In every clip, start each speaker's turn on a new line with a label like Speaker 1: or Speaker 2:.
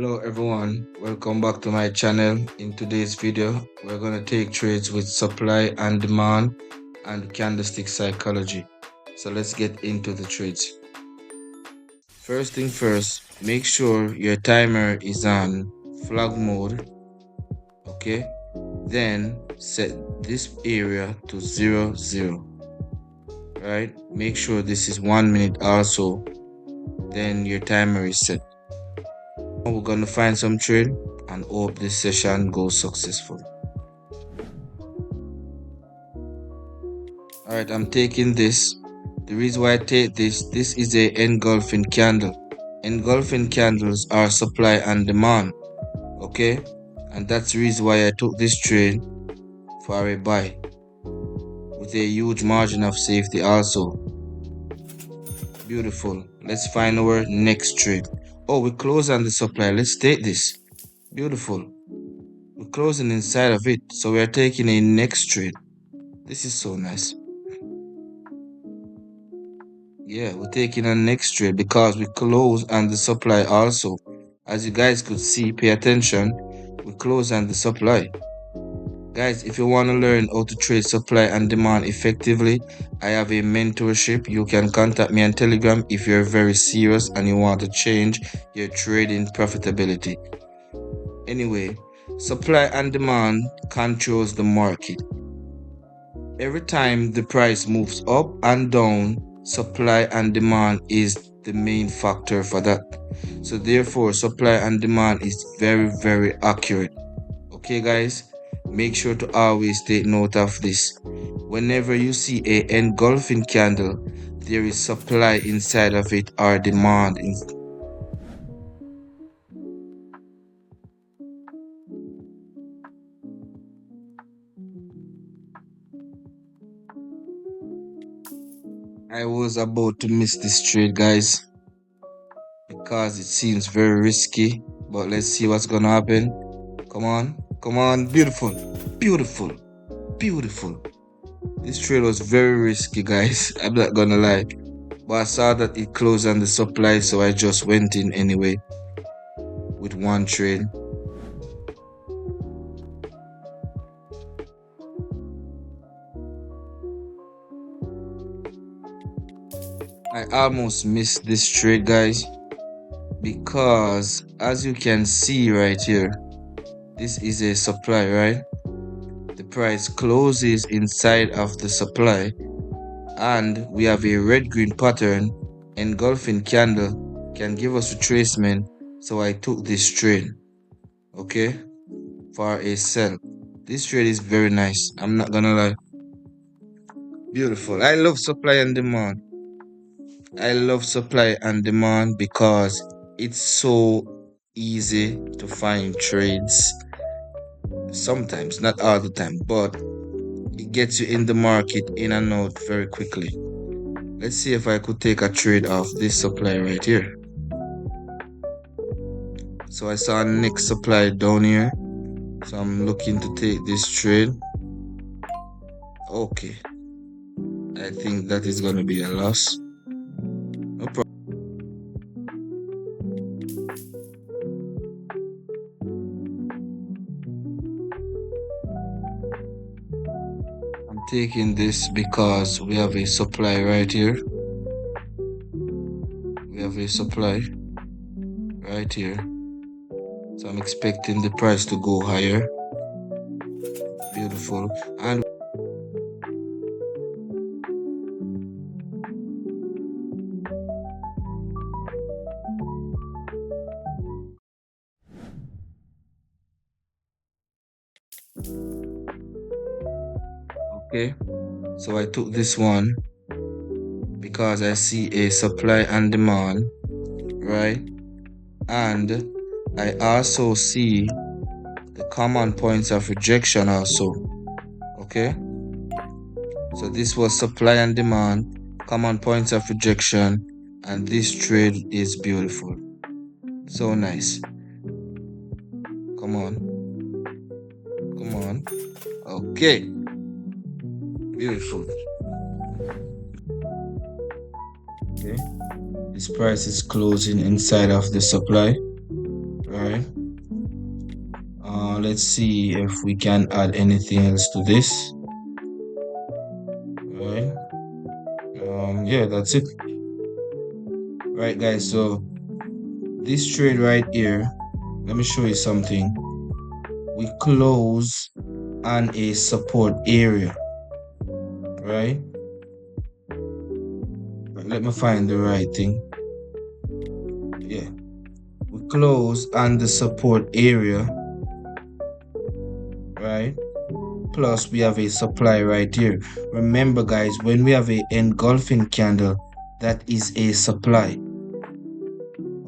Speaker 1: Hello everyone, welcome back to my channel. In today's video, we're going to take trades with supply and demand and candlestick psychology. So let's get into the trades. First thing first, make sure your timer is on flag mode. Okay, then set this area to 0, 0. Right, make sure this is 1 minute also. Then your timer is set. We're going to find some trade and hope this session goes successful. Alright, I'm taking this. The reason why I take this is a engulfing candle. Engulfing candles are supply and demand. Okay? And that's the reason why I took this trade for a buy. With a huge margin of safety also. Beautiful. Let's find our next trade. Oh, we close on the supply. Let's take this. Beautiful. We're closing inside of it. So we are taking a next trade. This is so nice. Yeah, we're taking a next trade because we close on the supply also. As you guys could see, pay attention, we close on the supply. Guys, if you want to learn how to trade supply and demand effectively, I have a mentorship. You can contact me on Telegram if you're very serious and you want to change your trading profitability. Anyway, supply and demand controls the market. Every time the price moves up and down, supply and demand is the main factor for that. So therefore, supply and demand is very accurate. Okay guys, make sure to always take note of this. Whenever you see a engulfing candle, there is supply inside of it or demand I was about to miss this trade, guys, because it seems very risky, but let's see what's gonna happen. Come on, beautiful. This trade was very risky, guys. I'm not gonna lie, but I saw that it closed on the supply, so I just went in anyway with one trade. I almost missed this trade, guys, because as you can see right here, this is a supply, right? The price closes inside of the supply and we have a red-green pattern. Engulfing candle can give us retracement, so I took this trade, okay, for a sell. This trade is very nice, I'm not gonna lie. Beautiful. I love supply and demand. I love supply and demand because it's so easy to find trades. Sometimes, not all the time, but it gets you in the market in and out very quickly. Let's see if I could take a trade off this supply right here. So I saw next supply down here, so I'm looking to take this trade. Okay, I think that is going to be a loss. No problem. I'm taking this because we have a supply right here. We have a supply right here, so I'm expecting the price to go higher. Beautiful. And okay, so I took this one because I see a supply and demand, right? And I also see the common points of rejection also. Okay, so this was supply and demand, common points of rejection, and this trade is beautiful. So nice. Come on. Okay, beautiful. Okay, this price is closing inside of the supply, right? Let's see if we can add anything else to this, right? Yeah, that's it. Right, guys, so this trade right here, let me show you something. We close on a support area, right? Let me find the right thing. Yeah, we close on the support area, right? Plus we have a supply right here. Remember, guys, when we have a engulfing candle, that is a supply.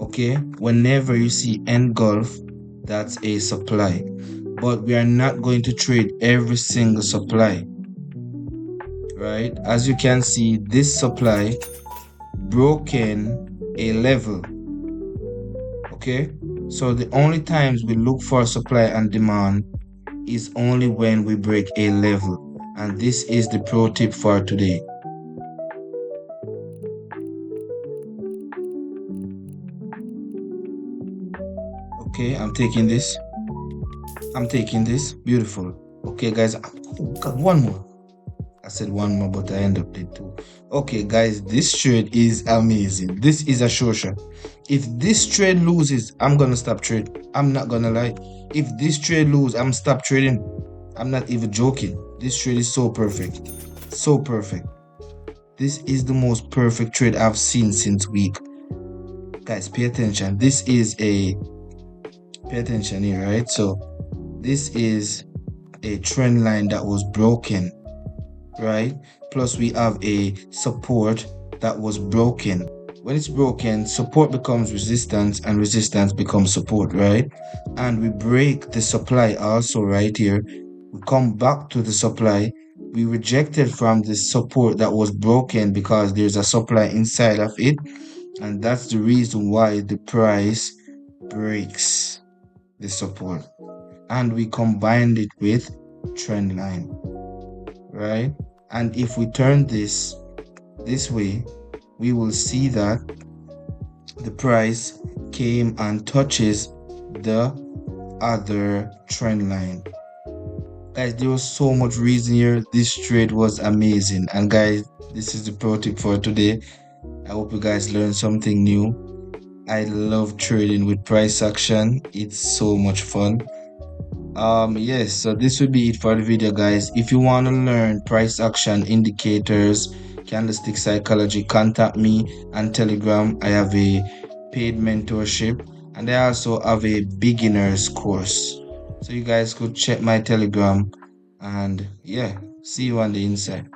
Speaker 1: Okay, whenever you see engulf, that's a supply. But we are not going to trade every single supply, right? As you can see, this supply broken a level. Okay, so the only times we look for supply and demand is only when we break a level, and this is the pro tip for today. Okay, I'm taking this. Beautiful. Okay, guys. Oh, God, one more. I said one more, but I end up did two. Okay, guys, this trade is amazing. This is a sure shot. If this trade loses, I'm gonna stop trade. I'm not gonna lie. If this trade loses, I'm stop trading. I'm not even joking. This trade is so perfect. So perfect. This is the most perfect trade I've seen since week. Guys, pay attention. Pay attention here, right? So this is a trend line that was broken, right? Plus we have a support that was broken. When it's broken, support becomes resistance and resistance becomes support, right? And we break the supply also right here. We come back to the supply. We rejected from the support that was broken because there's a supply inside of it. And that's the reason why the price breaks the support. And we combined it with trend line, right? And if we turn this way, we will see that the price came and touches the other trend line. Guys, there was so much reason here. This trade was amazing. And guys, this is the pro tip for today. I hope you guys learned something new. I love trading with price action. It's so much fun. Yes, so this would be it for the video, guys. If you want to learn price action indicators, candlestick psychology, contact me on Telegram. I have a paid mentorship and I also have a beginners course, so you guys could check my Telegram. And yeah, see you on the inside.